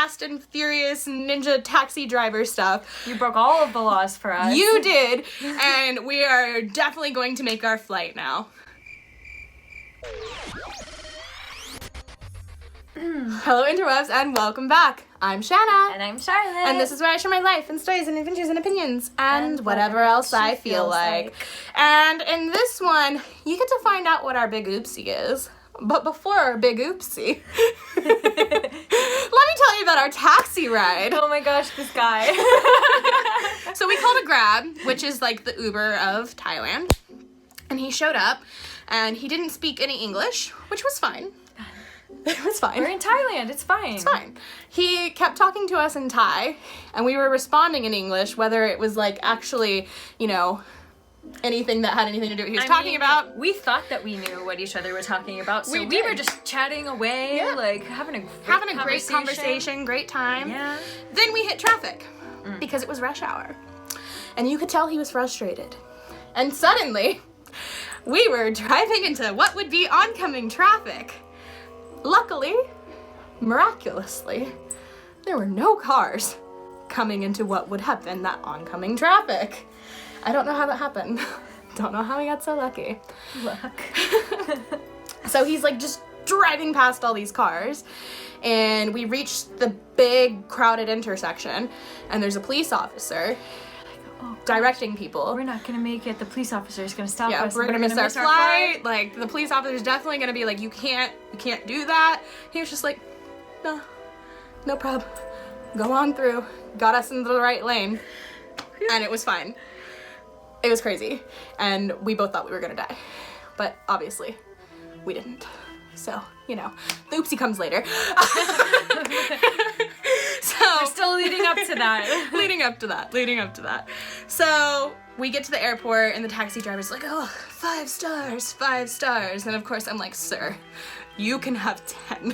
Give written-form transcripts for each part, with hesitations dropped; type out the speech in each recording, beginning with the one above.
Fast and Furious ninja taxi driver stuff. You broke all of the laws for us. You did, and we are definitely going to make our flight now. Hello interwebs and welcome back. I'm Shanna. And I'm Charlotte. And this is where I share my life and stories and adventures and opinions and whatever else I feel like. And in this one, you get to find out what our big oopsie is. But before our big oopsie, let me tell you about our taxi ride. Oh my gosh, this guy. So we called a Grab, which is like the Uber of Thailand. And he showed up and he didn't speak any English, which was fine. It was fine. We're in Thailand. It's fine. It's fine. He kept talking to us in Thai, and we were responding in English, whether it was like actually, you know, anything that had anything to do with what he was talking about. We thought that we knew what each other were talking about, so we were just chatting away, like having a great conversation, great time. Yeah. Then we hit traffic because it was rush hour, and you could tell he was frustrated. And suddenly, we were driving into what would be oncoming traffic. Luckily, miraculously, there were no cars coming into what would have been that oncoming traffic. I don't know how that happened. Don't know how he got so lucky. Luck. So he's like just driving past all these cars, and we reached the big crowded intersection, and there's a police officer directing people. We're not gonna make it. The police officer is gonna stop us. We're gonna miss our flight. Like, the police officer's definitely gonna be like, you can't do that. He was just like, no problem. Go on through. Got us into the right lane. And it was fine. It was crazy. And we both thought we were gonna die. But obviously, we didn't. So, you know, the oopsie comes later. We're still leading up to that. leading up to that. So we get to the airport and the taxi driver's like, oh, 5 stars. And of course I'm like, sir, you can have 10.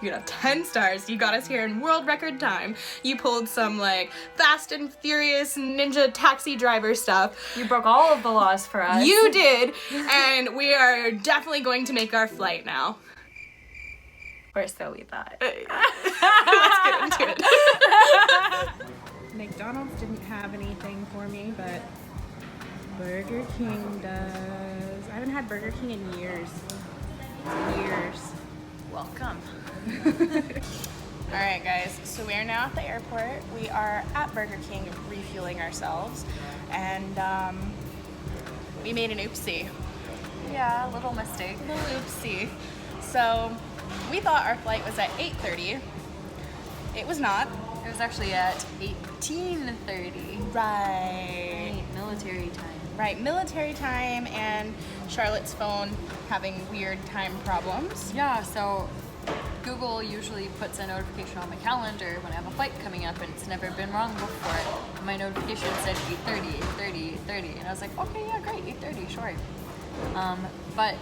You can have 10 stars. You got us here in world record time. You pulled some like Fast and Furious ninja taxi driver stuff. You broke all of the laws for us. You did. And we are definitely going to make our flight now. Or so we thought. Let's get into it. McDonald's didn't have anything for me, but Burger King does. I haven't had Burger King in years. Welcome. Alright guys, so we are now at the airport. We are at Burger King refueling ourselves, and we made an oopsie. Yeah, a little mistake. A little oopsie. So we thought our flight was at 8:30. It was not. It was actually at 18:30. Right. Military time. Right, military time, and Charlotte's phone having weird time problems. Yeah, so Google usually puts a notification on my calendar when I have a flight coming up, and it's never been wrong before. My notification said 8:30, and I was like, okay, yeah, great, 8:30, sure. But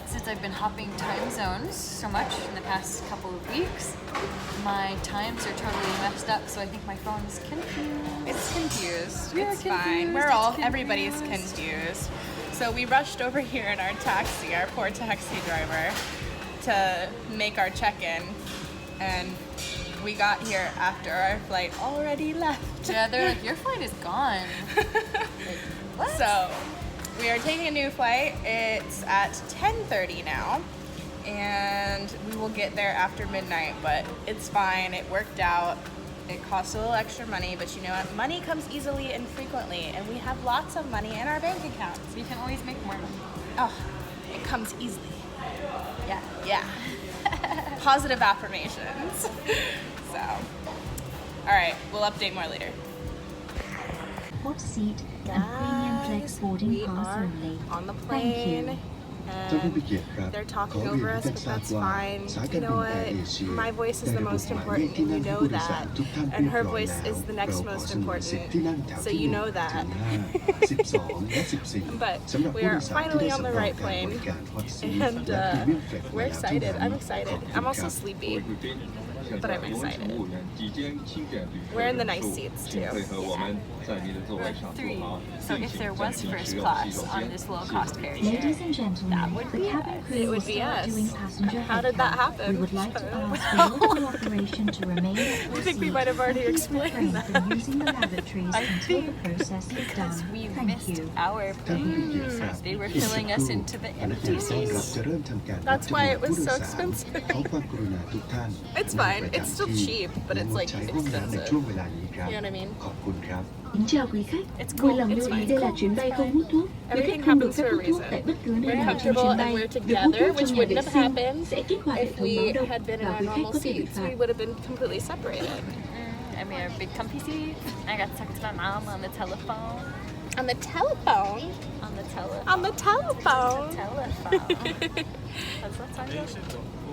since I've been hopping time zones so much in the past couple of weeks, my times are totally messed up, so I think my phone's confused. It's confused. We're it's fine. Everybody's confused. So we rushed over here in our taxi, our poor taxi driver, to make our check-in, and we got here after our flight already left. Yeah, they're like, your flight is gone. Like, what? So we are taking a new flight. It's at 10:30 now, and we will get there after midnight, but it's fine. It worked out. It costs a little extra money, but you know what? Money comes easily and frequently, and we have lots of money in our bank accounts. We can always make more money. Oh, it comes easily. Yeah. Positive affirmations. So, all right, we'll update more later. Hot seat and premium flex boarding pass only. On the Thank plane, you. and they're talking over us, but that's fine. You know what? My voice is the most important, and you know that. And her voice is the next most important, so you know that. But we are finally on the right plane, and we're excited. I'm excited. I'm also sleepy. but I'm excited. We're in the nice seats too. We're 3. So if there was first class on this low-cost ferry share, Ladies and gentlemen, that would the be cabin us. crew It will would be start us. doing passenger How did that headcount. happen? We would like to ask for your cooperation to remain at I think we might have already explained that. from using the lavatories until the process is Because done. we Thank missed you. our plane. They were filling us into the empty seats. That's why it was so expensive. It's fine. It's still cheap, but it's like expensive. You know what I mean? Kính chào quý khách. It's Vui cool. lòng lưu It's ý fine. đây là chuyến bay không hút thuốc. Quý Everything khách không được happens phép for a hút thuốc reason. tại bất cứ nơi We're nào trên comfortable chuyến and bay. we're Việc hút together, thuốc which trong nhà vệ wouldn't have sinh happened sẽ kích hoạt hệ if thống we báo động had been in và our quý khách normal có thể bị seats. phạt. We would have been completely separated. And we have big comfy seats. I got to talk to my mom on the telephone. On the telephone? On the telephone. On the telephone? That's what song goes.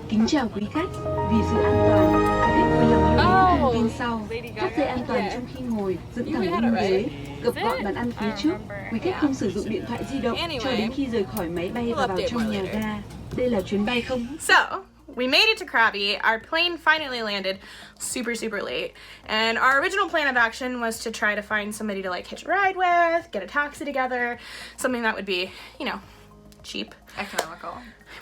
Kính chào quý khách. Vì sự an toàn, quý khách vui lòng lưu ý những thông tin sau. Lady Thắt dây an toàn Yeah. trong khi ngồi, dựng You thẳng had lưng it ghế, right. gập Is gọn it? bàn ăn phía I trước. remember, Quý khách yeah. không sử dụng điện thoại di động Anyway. cho đến khi rời khỏi máy bay We'll và vào update trong more nhà later. ga. Đây là chuyến bay không hút. So, we made it to Krabi. Our plane finally landed super, super late. And our original plan of action was to try to find somebody to like hitch a ride with, get a taxi together, something that would be, you know, cheap. Economical.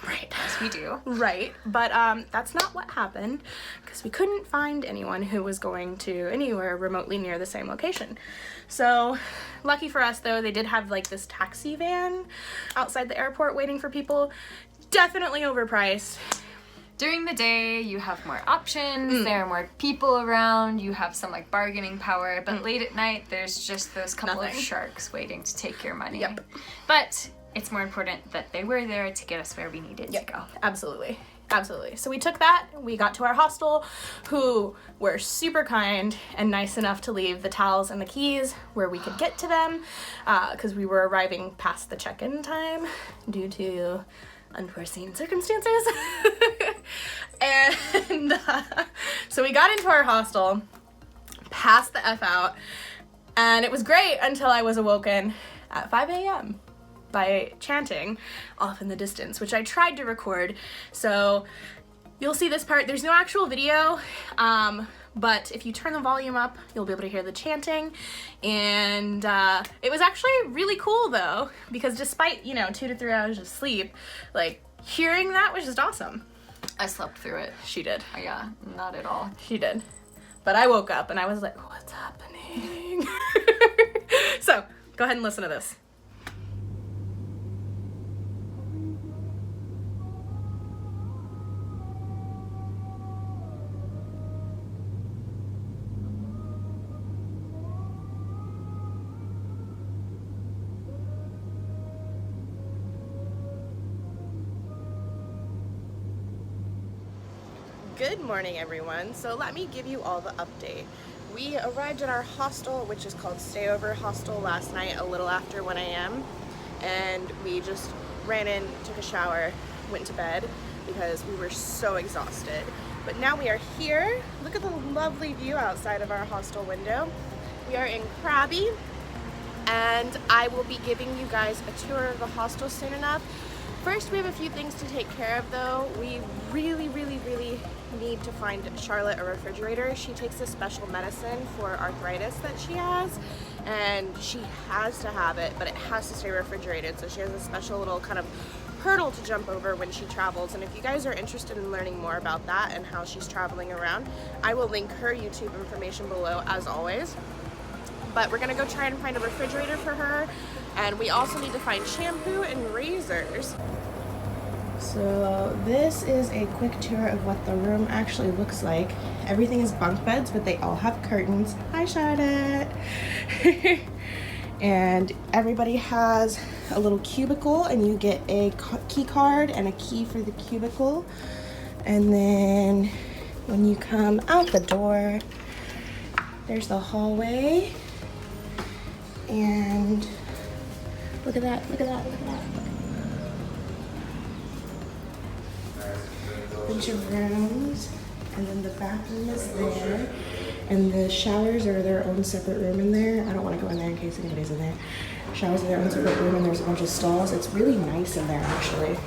Right. Yes, we do. Right. But that's not what happened because we couldn't find anyone who was going to anywhere remotely near the same location. So, lucky for us though, they did have like this taxi van outside the airport waiting for people. Definitely overpriced. During the day, you have more options, there are more people around, you have some like bargaining power, but late at night, there's just those couple Nothing. of sharks waiting to take your money. Yep. But it's more important that they were there to get us where we needed to go. Absolutely. Absolutely. So we took that, we got to our hostel, who were super kind and nice enough to leave the towels and the keys where we could get to them, because we were arriving past the check-in time due to unforeseen circumstances. And so we got into our hostel, passed the F out, and it was great until I was awoken at 5 a.m. by chanting off in the distance, which I tried to record. So you'll see this part. There's no actual video, but if you turn the volume up, you'll be able to hear the chanting. And it was actually really cool though, because despite, 2 to 3 hours of sleep, like hearing that was just awesome. I slept through it. She did. Oh, yeah, not at all. She did. But I woke up and I was like, what's happening? So go ahead and listen to this. Good morning, everyone. So let me give you all the update. We arrived at our hostel, which is called Stayover Hostel, last night a little after 1 a.m. and we just ran in, took a shower, went to bed because we were so exhausted. But now we are here. Look at the lovely view outside of our hostel window. We are in Krabi, and I will be giving you guys a tour of the hostel soon enough. First, we have a few things to take care of though. We really need to find Charlotte a refrigerator. She takes a special medicine for arthritis that she has, and she has to have it, but it has to stay refrigerated. So she has a special little kind of hurdle to jump over when she travels. And if you guys are interested in learning more about that and how she's traveling around, I will link her YouTube information below as always. But we're gonna go try and find a refrigerator for her, and we also need to find shampoo and razors. So this is a quick tour of what the room actually looks like. Everything is bunk beds, but they all have curtains. Hi, Charlotte. And everybody has a little cubicle, and you get a key card and a key for the cubicle. And then when you come out the door, there's the hallway. And look at that, look at that, look at that. Bunch of rooms, and then the bathroom is there, and the showers are their own separate room in there. I don't want to go in there in case anybody's in there. Showers are their own separate room, and there's a bunch of stalls. It's really nice in there, actually.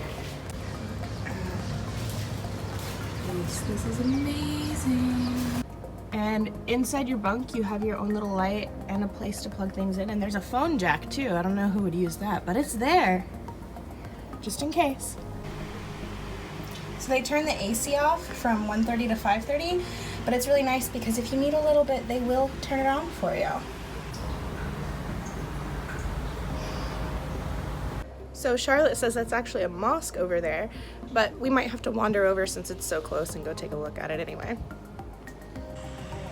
This is amazing. And inside your bunk, you have your own little light and a place to plug things in. And there's a phone jack too. I don't know who would use that, but it's there, just in case. So they turn the AC off from 1:30 to 5:30, but it's really nice because if you need a little bit, they will turn it on for you. So Charlotte says that's actually a mosque over there, but we might have to wander over since it's so close and go take a look at it anyway.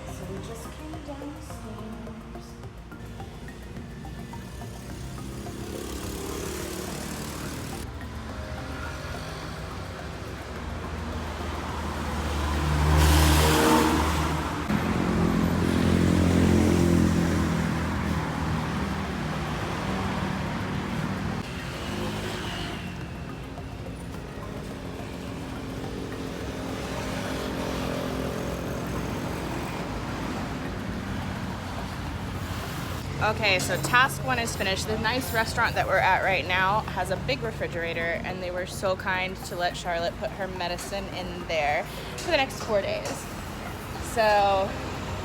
So we just came downstairs. Okay, so task one is finished. The nice restaurant that we're at right now has a big refrigerator, and they were so kind to let Charlotte put her medicine in there for the next 4 days. So,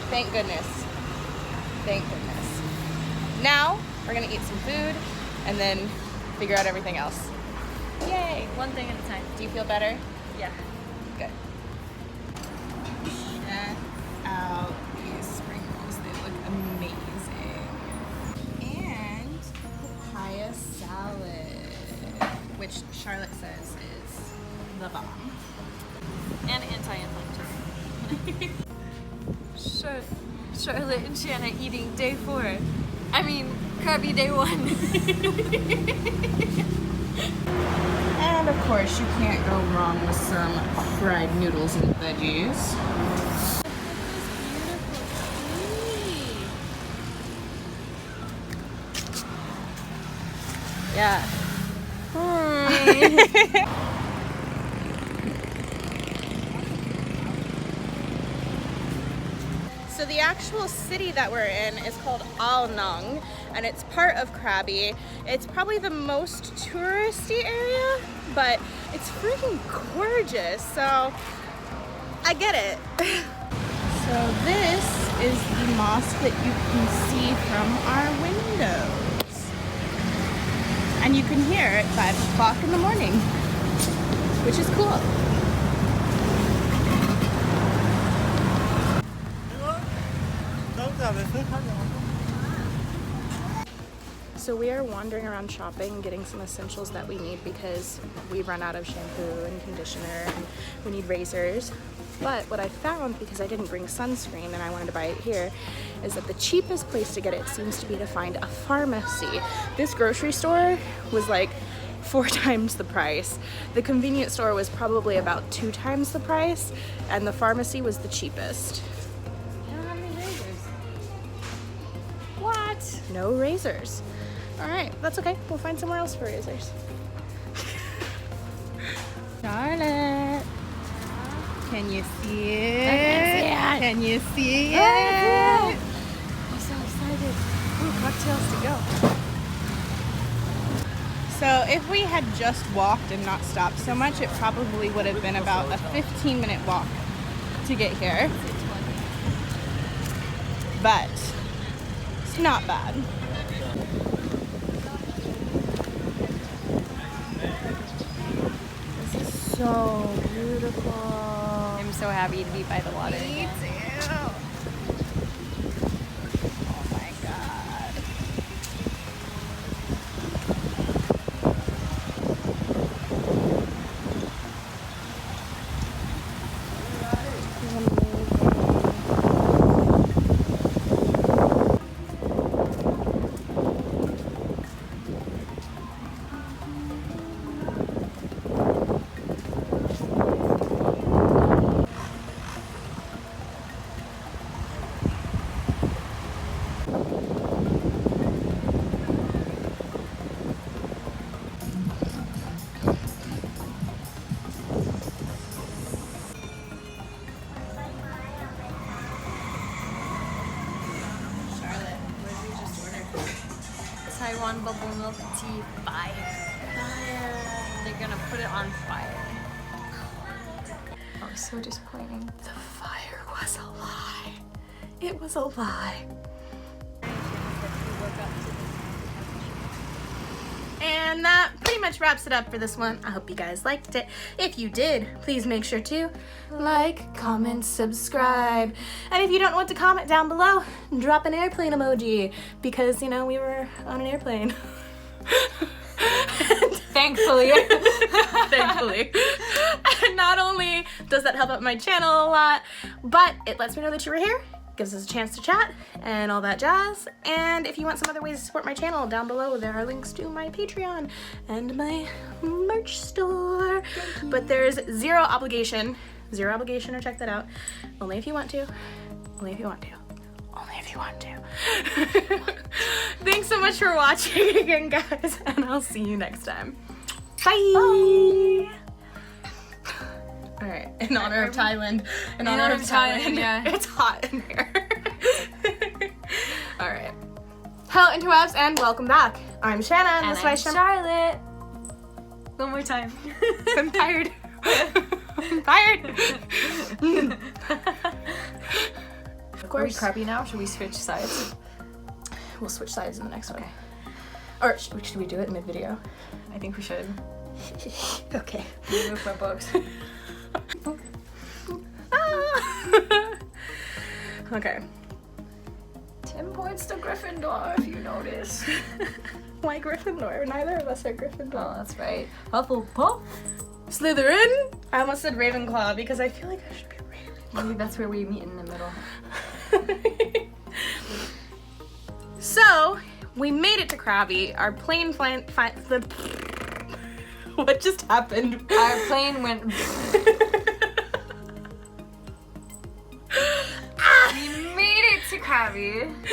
thank goodness. Thank goodness. Now, we're gonna eat some food and then figure out everything else. Yay! One thing at a time. Do you feel better? Yeah. Good. Check out these sprinkles. They look amazing. And papaya salad, which Charlotte says is the bomb. And anti-inflammatory. Charlotte and Shanna eating day 4. I mean, Krabi day 1. And of course, you can't go wrong with some fried noodles and veggies. Yeah. So the actual city that we're in is called Al Nung, and it's part of Krabi. It's probably the most touristy area, but it's freaking gorgeous, so I get it. So this is the mosque that you can see from our windows. And you can hear it at 5 o'clock in the morning, which is cool. So we are wandering around shopping, getting some essentials that we need because we've run out of shampoo and conditioner and we need razors. But what I found, because I didn't bring sunscreen and I wanted to buy it here, is that the cheapest place to get it seems to be to find a pharmacy. This grocery store was like 4 times the price. The convenience store was probably about 2 times the price, and the pharmacy was the cheapest. I don't have any razors. What? No razors. All right, that's okay. We'll find somewhere else for razors. Charlotte, can you see it? I can't see it. Can you see it? I'm so excited. Ooh, cocktails to go. So if we had just walked and not stopped so much, it probably would have been about a 15-minute walk to get here. But it's not bad. This is so beautiful. I'm so happy to be by the water. Me too. Oh my god. Taiwan bubble milk tea fire. They're gonna put it on fire. was so disappointing. The fire was a lie. It was a lie. And that pretty much wraps it up for this one. I hope you guys liked it. If you did, please make sure to like, comment, subscribe. And if you don't know what to comment down below, drop an airplane emoji because, you know, we were on an airplane. Thankfully. Thankfully. And not only does that help out my channel a lot, but it lets me know that you were here, gives us a chance to chat and all that jazz. And if you want some other ways to support my channel, down below there are links to my Patreon and my merch store. But there's zero obligation to check that out. Only if you want to. Only if you want to. Only if you want to. Thanks so much for watching again, guys, and I'll see you next time. Bye! Alright, in honor of Thailand. In honor of Thailand, yeah. It's hot in here. Alright. Hello, interwebs, and welcome back. I'm Shanna, and this is my Charlotte. One more time. I'm tired. I'm tired. Of Are we course. Krabi now? Should we switch sides? We'll switch sides in the next one. Or should we do it mid-video? I think we should. Okay. Move my books. Okay. 10 points to Gryffindor, if you notice. Why Gryffindor? Neither of us are Oh, Gryffindor. that's right. Hufflepuff. Slytherin? I almost said Ravenclaw because I feel like I should be Ravenclaw. Maybe that's where we meet in the middle. So, we made it to Krabi. Our plane what just happened? Our plane went. We made it to Krabi.